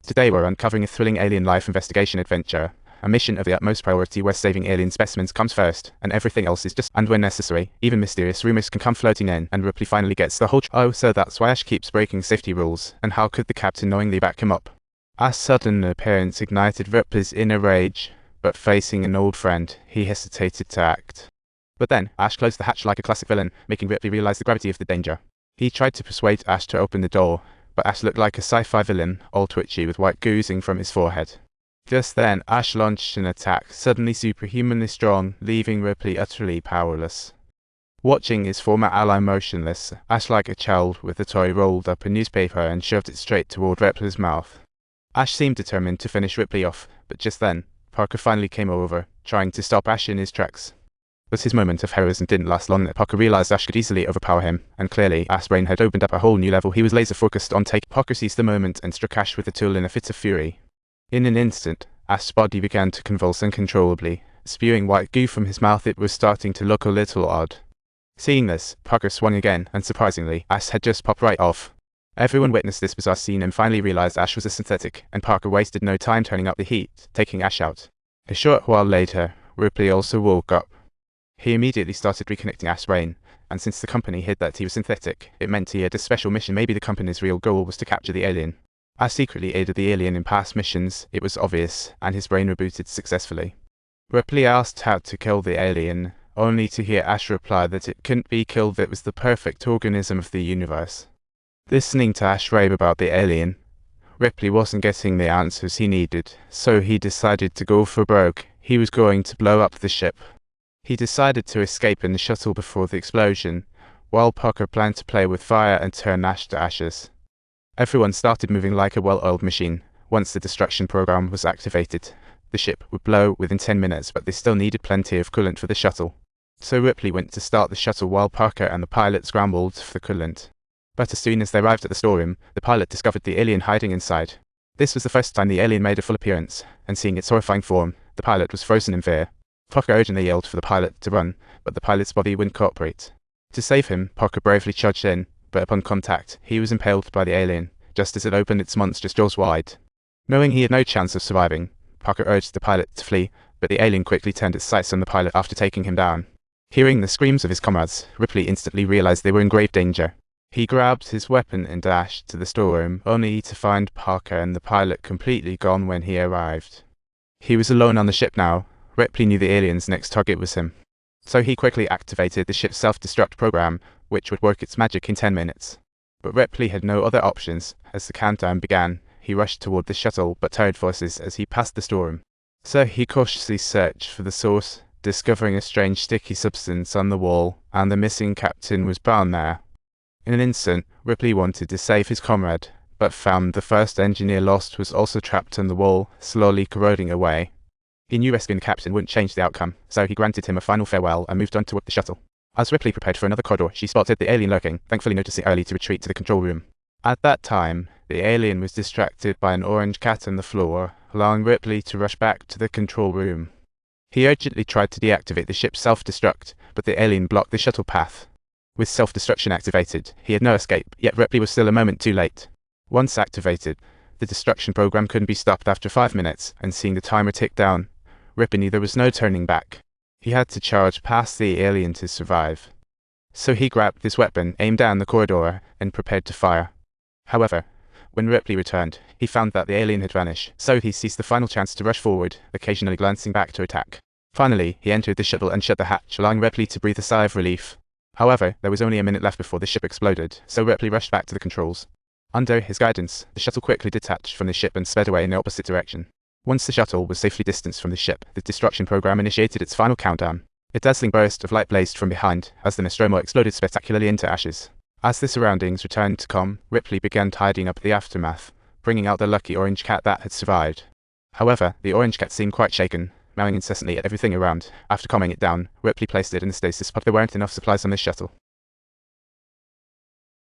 Today we're uncovering a thrilling alien life investigation adventure. A mission of the utmost priority where saving alien specimens comes first, and everything else is just and when necessary. Even mysterious rumors can come floating in, and Ripley finally gets the whole Oh, so that's why Ash keeps breaking safety rules, and how could the captain knowingly back him up? Ash's sudden appearance ignited Ripley's inner rage, but facing an old friend, he hesitated to act. But then, Ash closed the hatch like a classic villain, making Ripley realize the gravity of the danger. He tried to persuade Ash to open the door, but Ash looked like a sci-fi villain, all twitchy with white goo oozing from his forehead. Just then, Ash launched an attack, suddenly superhumanly strong, leaving Ripley utterly powerless. Watching his former ally motionless, Ash, like a child with a toy, rolled up a newspaper and shoved it straight toward Ripley's mouth. Ash seemed determined to finish Ripley off, but just then, Parker finally came over, trying to stop Ash in his tracks. But his moment of heroism didn't last long. Parker realized Ash could easily overpower him, and clearly, Ash's brain had opened up a whole new level. He was laser-focused on taking. Parker seized the moment and struck Ash with the tool in a fit of fury. In an instant, Ash's body began to convulse uncontrollably, spewing white goo from his mouth. It was starting to look a little odd. Seeing this, Parker swung again, and surprisingly, Ash had just popped right off. Everyone witnessed this bizarre scene and finally realized Ash was a synthetic, and Parker wasted no time turning up the heat, taking Ash out. A short while later, Ripley also woke up. He immediately started reconnecting Ash's brain, and since the company hid that he was synthetic, it meant he had a special mission. Maybe the company's real goal was to capture the alien. Ash secretly aided the alien in past missions, it was obvious, and his brain rebooted successfully. Ripley asked how to kill the alien, only to hear Ash reply that it couldn't be killed, that it was the perfect organism of the universe. Listening to Ash rave about the alien, Ripley wasn't getting the answers he needed, so he decided to go for broke. He was going to blow up the ship. He decided to escape in the shuttle before the explosion, while Parker planned to play with fire and turn Ash to ashes. Everyone started moving like a well-oiled machine. Once the destruction program was activated, the ship would blow within 10 minutes, but they still needed plenty of coolant for the shuttle. So Ripley went to start the shuttle while Parker and the pilot scrambled for the coolant. But as soon as they arrived at the storeroom, the pilot discovered the alien hiding inside. This was the first time the alien made a full appearance, and seeing its horrifying form, the pilot was frozen in fear. Parker urgently yelled for the pilot to run, but the pilot's body wouldn't cooperate. To save him, Parker bravely charged in, but upon contact, he was impaled by the alien, just as it opened its monstrous jaws wide. Knowing he had no chance of surviving, Parker urged the pilot to flee, but the alien quickly turned its sights on the pilot after taking him down. Hearing the screams of his comrades, Ripley instantly realized they were in grave danger. He grabbed his weapon and dashed to the storeroom, only to find Parker and the pilot completely gone when he arrived. He was alone on the ship now. Ripley knew the alien's next target was him. So he quickly activated the ship's self-destruct program, which would work its magic in 10 minutes. But Ripley had no other options. As the countdown began, he rushed toward the shuttle, but heard voices as he passed the storeroom. So he cautiously searched for the source, discovering a strange sticky substance on the wall, and the missing captain was bound there. In an instant, Ripley wanted to save his comrade, but found the first engineer lost was also trapped on the wall, slowly corroding away. He knew rescuing the captain wouldn't change the outcome, so he granted him a final farewell and moved on toward the shuttle. As Ripley prepared for another corridor, she spotted the alien lurking, thankfully noticing early to retreat to the control room. At that time, the alien was distracted by an orange cat on the floor, allowing Ripley to rush back to the control room. He urgently tried to deactivate the ship's self-destruct, but the alien blocked the shuttle path. With self-destruction activated, he had no escape, yet Ripley was still a moment too late. Once activated, the destruction program couldn't be stopped after 5 minutes, and seeing the timer tick down, Ripley knew there was no turning back. He had to charge past the alien to survive. So he grabbed his weapon, aimed down the corridor, and prepared to fire. However, when Ripley returned, he found that the alien had vanished, so he seized the final chance to rush forward, occasionally glancing back to attack. Finally, he entered the shuttle and shut the hatch, allowing Ripley to breathe a sigh of relief. However, there was only a minute left before the ship exploded, so Ripley rushed back to the controls. Under his guidance, the shuttle quickly detached from the ship and sped away in the opposite direction. Once the shuttle was safely distanced from the ship, the destruction program initiated its final countdown. A dazzling burst of light blazed from behind, as the Nostromo exploded spectacularly into ashes. As the surroundings returned to calm, Ripley began tidying up the aftermath, bringing out the lucky orange cat that had survived. However, the orange cat seemed quite shaken, meowing incessantly at everything around. After calming it down, Ripley placed it in the stasis pod. There weren't enough supplies on the shuttle.